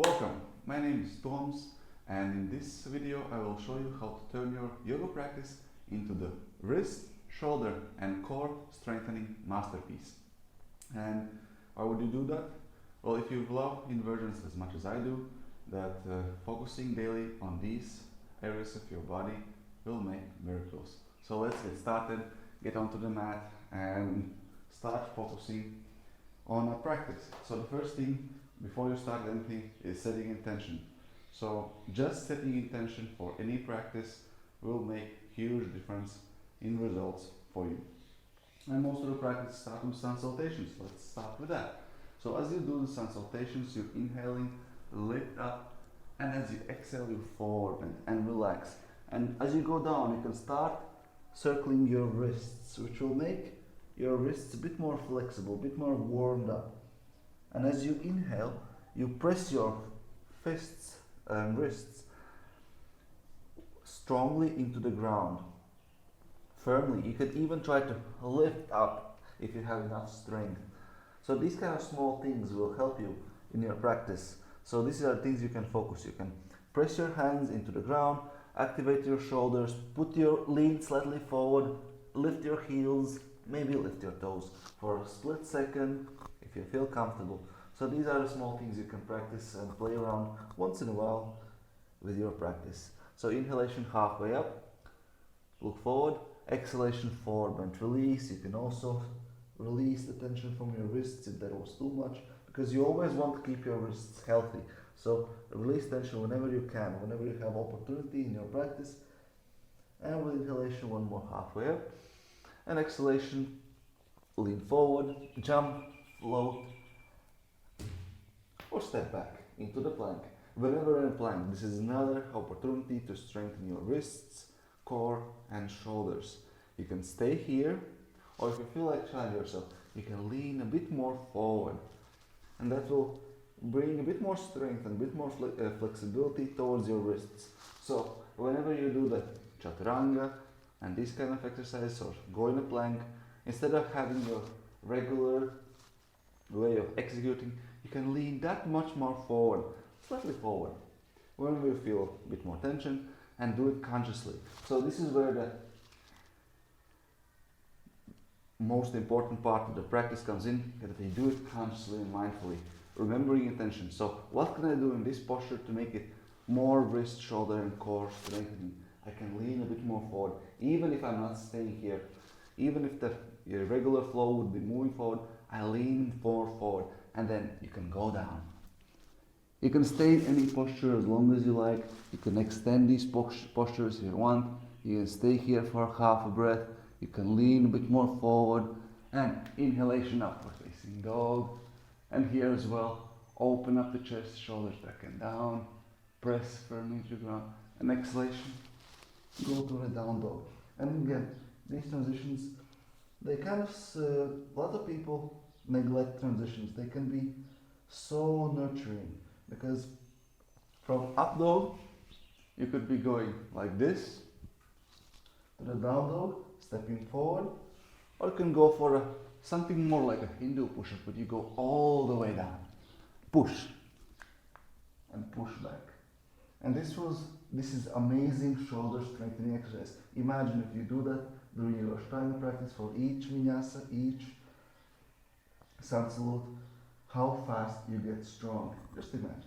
Welcome, my name is Toms, and in this video I will show you how to turn your yoga practice into the wrist, shoulder and core strengthening masterpiece. And how would you do that? Well, if you love inversions as much as I do, that focusing daily on these areas of your body will make miracles. So let's get started, get onto the mat and start focusing on a practice. So the first thing before you start anything is setting intention. So just setting intention for any practice will make huge difference in results for you. And most of the practice start with sun salutations. Let's start with that. So as you do the sun salutations, you're inhaling, lift up, and as you exhale, you forward and relax. And as you go down, you can start circling your wrists, which will make your wrists a bit more flexible, a bit more warmed up. And as you inhale, you press your fists and wrists strongly into the ground, firmly. You can even try to lift up if you have enough strength. So these kind of small things will help you in your practice. So these are things you can focus. You can press your hands into the ground, activate your shoulders, put your lean slightly forward, lift your heels, maybe lift your toes for a split second if you feel comfortable. So these are the small things you can practice and play around once in a while with your practice. So inhalation halfway up, look forward, exhalation forward, bend, release. You can also release the tension from your wrists if there was too much, because you always want to keep your wrists healthy. So release tension whenever you can, whenever you have opportunity in your practice. And with inhalation, one more halfway up. And exhalation, lean forward, jump, float, or step back into the plank. Whenever in plank, this is another opportunity to strengthen your wrists, core and shoulders. You can stay here, or if you feel like challenge yourself, you can lean a bit more forward. And that will bring a bit more strength and a bit more flexibility towards your wrists. So whenever you do the chaturanga and this kind of exercise, or go in a plank, instead of having your regular way of executing, you can lean that much more forward, slightly forward, whenever you feel a bit more tension, and do it consciously. So this is where the most important part of the practice comes in, that you do it consciously and mindfully, remembering intention. So what can I do in this posture to make it more wrist, shoulder and core strengthening? I can lean a bit more forward, even if I'm not staying here. Even if the regular flow would be moving forward, I lean more forward, and then you can go down. You can stay in any posture as long as you like. You can extend these postures if you want. You can stay here for half a breath. You can lean a bit more forward, and inhalation upward facing dog. And here as well, open up the chest, shoulders back and down, press firmly into the ground, and exhalation, go to a down dog. And again, these transitions, they kind of, a lot of people neglect transitions. They can be so nurturing, because from up dog, you could be going like this, to the down dog, stepping forward, or you can go for something more like a Hindu push-up, but you go all the way down, push, and push back. And this is amazing shoulder strengthening exercise. Imagine if you do that during your Ashtanga practice for each vinyasa, each sun salute, how fast you get strong. Just imagine.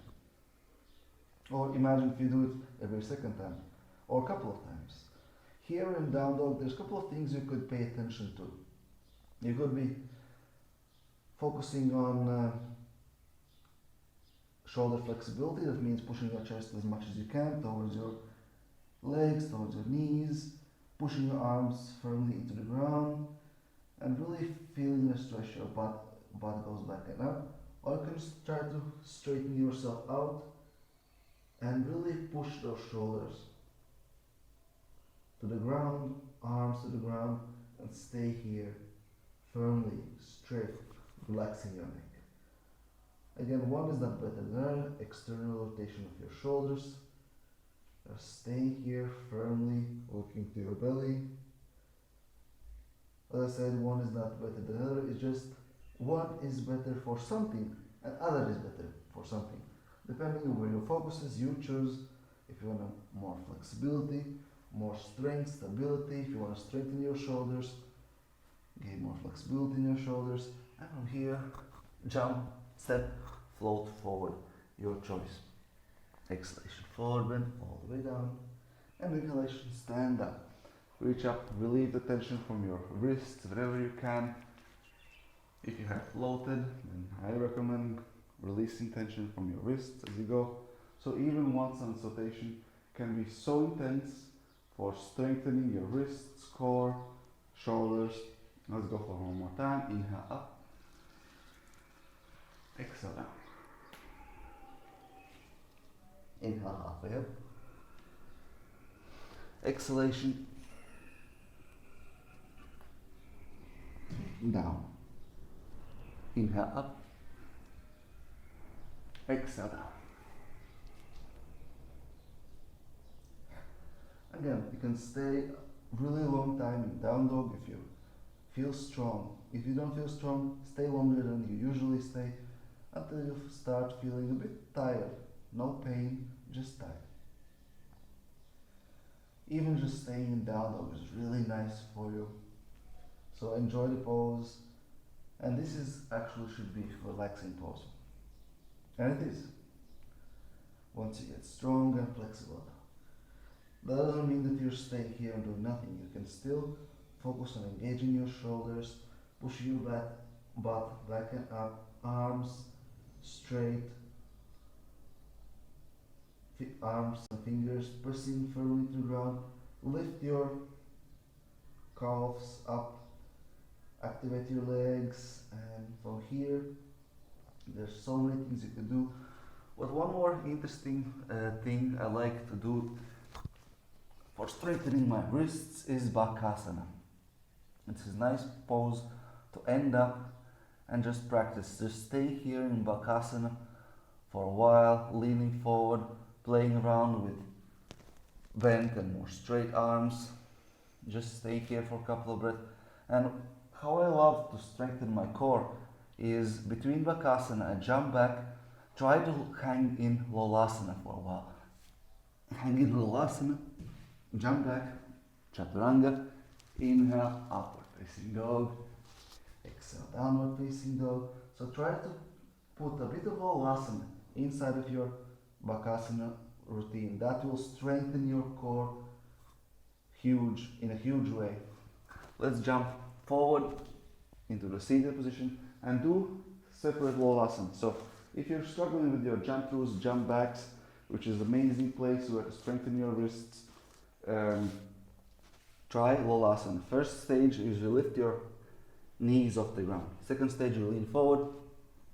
Or imagine if you do it every second time, or a couple of times. Here in down dog, there's a couple of things you could pay attention to. You could be focusing on shoulder flexibility. That means pushing your chest as much as you can towards your legs, towards your knees, pushing your arms firmly into the ground, and really feeling the stretch. Your butt goes back and up. Or you can try to straighten yourself out and really push those shoulders to the ground, arms to the ground, and stay here firmly, straight, relaxing your neck. Again, one is not better than the other. External rotation of your shoulders. Stay here firmly, looking to your belly. As I said, one is not better than the other. It's just one is better for something and other is better for something. Depending on where your focus is, you choose if you want more flexibility, more strength, stability. If you want to strengthen your shoulders, gain more flexibility in your shoulders. And from here, jump, step, float forward, your choice. Exhalation, forward bend, all the way down. And inhalation, stand up. Reach up, relieve the tension from your wrists wherever you can. If you have floated, then I recommend releasing tension from your wrists as you go. So even one salutation can be so intense for strengthening your wrists, core, shoulders. Let's go for one more time. Inhale up. Exhale down. Inhale halfway up. Exhalation. Down. Inhale up. Exhale down. Again, you can stay really long time in down dog if you feel strong. If you don't feel strong, stay longer than you usually stay until you start feeling a bit tired. No pain, just tired. Even just staying in down dog is really nice for you. So enjoy the pose. And this is actually should be a relaxing pose. And it is. Once you get strong and flexible. That doesn't mean that you're staying here and doing nothing. You can still focus on engaging your shoulders, pushing your butt back and up, arms straight, arms and fingers pressing firmly to the ground. Lift your calves up, activate your legs, and from here, there's so many things you can do. But one more interesting thing I like to do for strengthening my wrists is Vacasana. It's a nice pose to end up and just practice. Just stay here in Vacasana for a while, leaning forward, playing around with bent and more straight arms. Just stay here for a couple of breaths. And how I love to strengthen my core is between Vacasana and jump back, try to hang in Lolasana for a while. Hang in Lolasana, jump back, Chaturanga, inhale, upward facing dog, exhale, downward facing dog. So try to put a bit of Lolasana inside of your Vacasana routine. That will strengthen your core in a huge way. Let's jump forward into the seated position and do separate Lolasana. So if you're struggling with your jump throughs, jump backs, which is an amazing place where to strengthen your wrists, try Lolasana. First stage is you lift your knees off the ground. Second stage you lean forward.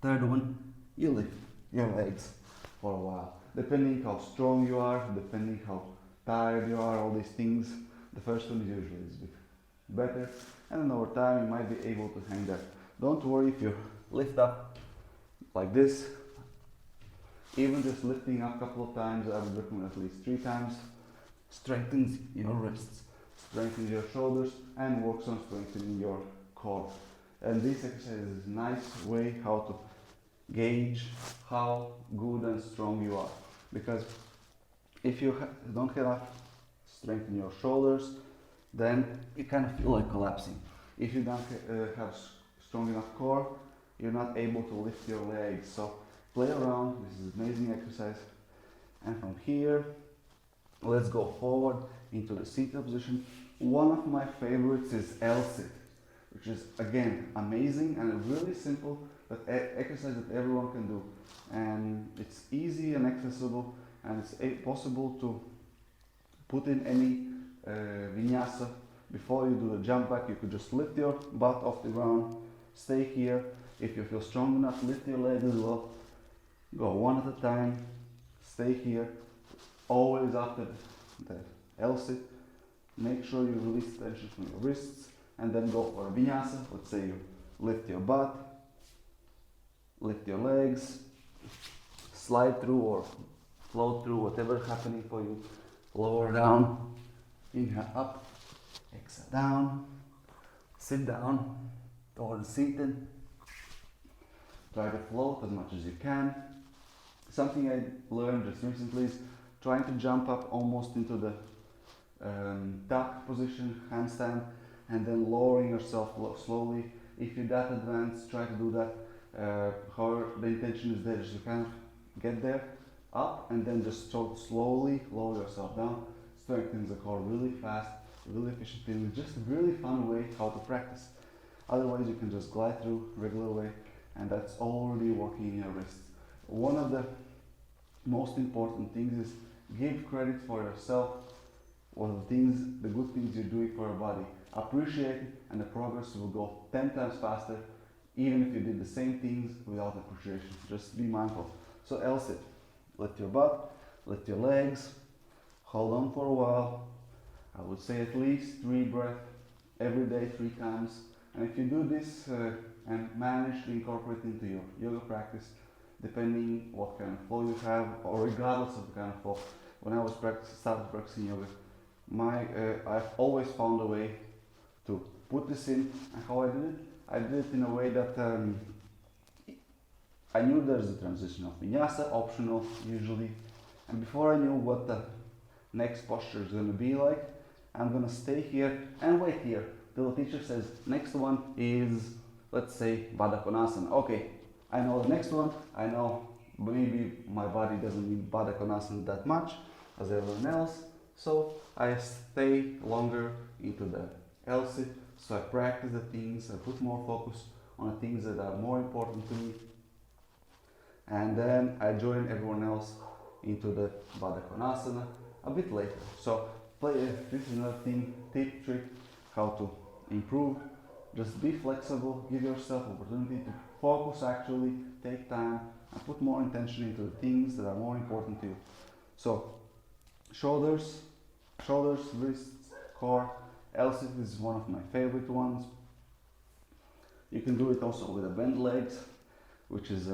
Third one, you lift your legs for a while. Depending how strong you are, depending how tired you are, all these things, the first one is usually a bit better. And then over time you might be able to hang there. Don't worry if you lift up like this. Even just lifting up a couple of times, I would recommend at least 3 times, strengthens your wrists, strengthens your shoulders, and works on strengthening your core. And this exercise is a nice way how to gauge how good and strong you are. Because if you don't have enough strength in your shoulders, then you kind of feel like collapsing. If you don't have strong enough core, you're not able to lift your legs. So play around, this is an amazing exercise. And from here, let's go forward into the seated position. One of my favorites is L-sit, which is again amazing and really simple but exercise that everyone can do. And it's easy and accessible, and it's possible to put in any vinyasa. Before you do the jump back, you could just lift your butt off the ground, stay here. If you feel strong enough, lift your legs as well. Go one at a time, stay here. Always after the L-sit, make sure you release tension from your wrists and then go for a vinyasa. Let's say you lift your butt, lift your legs, slide through or float through, whatever's happening for you. Lower down, inhale up, exhale down, sit down towards seated. Try to float as much as you can. Something I learned just recently is trying to jump up almost into the tuck position, handstand, and then lowering yourself slowly. If you're that advanced, try to do that. However, the intention is there, just to kind of get there, up, and then just slowly lower yourself down. Strengthens the core really fast, really efficiently, and just a really fun way how to practice. Otherwise, you can just glide through regular way, and that's already working in your wrists. One of the most important things is give credit for yourself, or the good things you're doing for your body. Appreciate it, and the progress will go 10 times faster, even if you did the same things without appreciation. Just be mindful. So L-sit, lift your butt, lift your legs, hold on for a while. I would say at least 3 breaths every day, 3 times. And if you do this and manage to incorporate into your yoga practice, depending what kind of flow you have, or regardless of the kind of flow, when I was started practicing yoga, I've always found a way to put this in. And how I did it in a way that I knew there's a transition of vinyasa, optional usually, and before I knew what the next posture is going to be like, I'm going to stay here and wait here till the teacher says next one is, let's say, Baddha Konasana. Okay, I know the next one. I know maybe my body doesn't need Baddha Konasana that much as everyone else, so I stay longer into the L-sit. So I practice the things, I put more focus on the things that are more important to me, and then I join everyone else into the Baddha Konasana a bit later. So this is another thing, tip, trick, how to improve. Just be flexible, give yourself opportunity to focus, actually take time and put more intention into the things that are more important to you. So shoulders, wrists, core. L-sit is one of my favorite ones. You can do it also with the bent legs, which is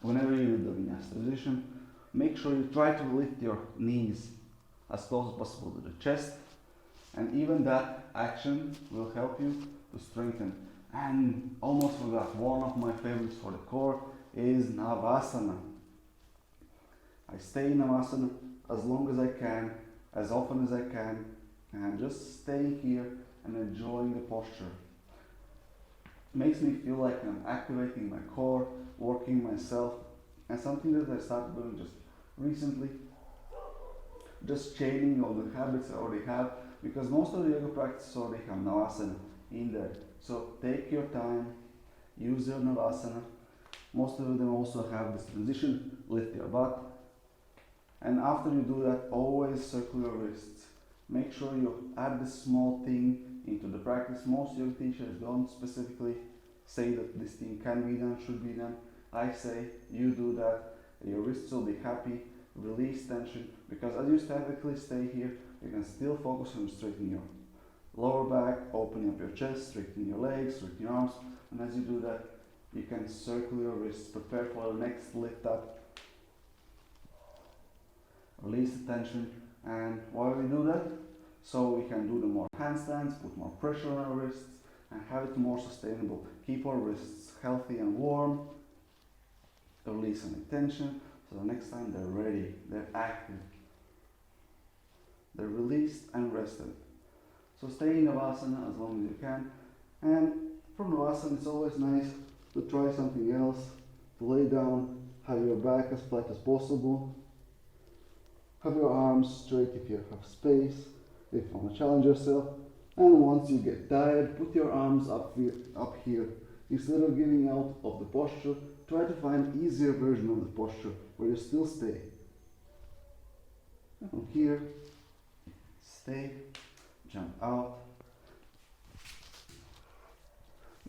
whenever you do the vinyasa position, make sure you try to lift your knees as close as possible to the chest, and even that action will help you to strengthen. And almost forgot, one of my favorites for the core is Navasana. I stay in Navasana as long as I can, as often as I can, and just staying here and enjoying the posture. Makes me feel like I'm activating my core, working myself, and something that I started doing just recently, just chaining all the habits I already have, because most of the yoga practices already have Navasana in there. So take your time, use your Navasana. Most of them also have this transition, lift your butt, and after you do that, always circle your wrists. Make sure you add this small thing into the practice. Most yoga teachers don't specifically say that this thing can be done, should be done. I say you do that, your wrists will be happy, release tension, because as you statically stay here, you can still focus on straightening your lower back, opening up your chest, straightening your legs, straightening your arms, and as you do that, you can circle your wrists, prepare for the next lift up, release the tension. And why we do that? So we can do the more handstands, put more pressure on our wrists, and have it more sustainable. Keep our wrists healthy and warm, release any tension, so the next time they're ready, they're active, they're released and rested. So stay in Navasana as long as you can, and from Navasana it's always nice to try something else, to lay down, have your back as flat as possible, have your arms straight if you have space, if you want to challenge yourself, and once you get tired, put your arms up here. Instead of giving out of the posture, try to find an easier version of the posture where you still stay. And from here, stay, jump out,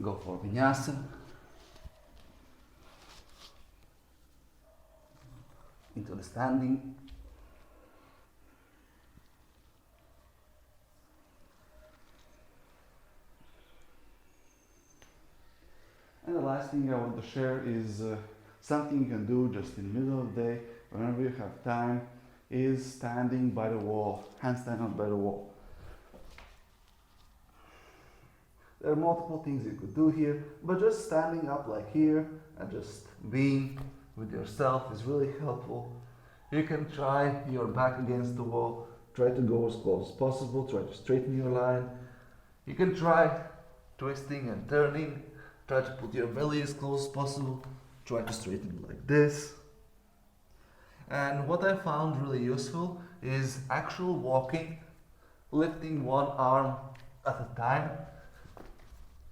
go for vinyasa, into the standing. And the last thing I want to share is something you can do just in the middle of the day, whenever you have time, is standing by the wall, handstand up by the wall. There are multiple things you could do here, but just standing up like here and just being with yourself is really helpful. You can try your back against the wall, try to go as close as possible, try to straighten your line. You can try twisting and turning, try to put your belly as close as possible, try to straighten it like this. And what I found really useful is actual walking, lifting one arm at a time.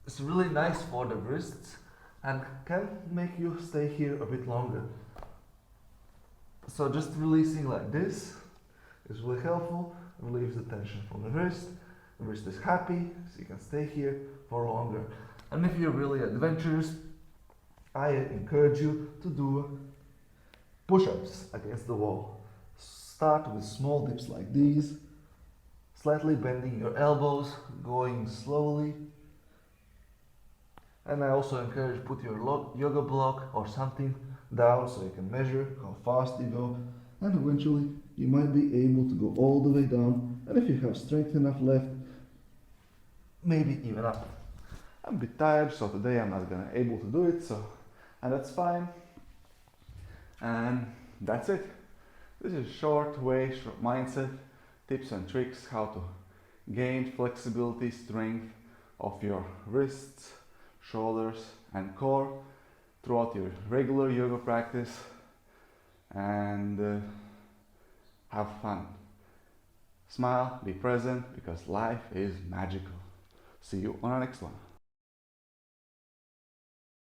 It's really nice for the wrists and can make you stay here a bit longer. So just releasing like this is really helpful, relieves the tension from the wrist is happy, so you can stay here for longer. And if you're really adventurous, I encourage you to do push-ups against the wall. Start with small dips like these, slightly bending your elbows, going slowly. And I also encourage put your yoga block or something down so you can measure how fast you go, and eventually you might be able to go all the way down, and if you have strength enough left, maybe even up. I'm a bit tired, so today I'm not gonna able to do it, and that's fine. And that's it. This is short mindset tips and tricks how to gain flexibility, strength of your wrists, shoulders and core throughout your regular yoga practice, and have fun. Smile, be present, because life is magical. See you on our next one.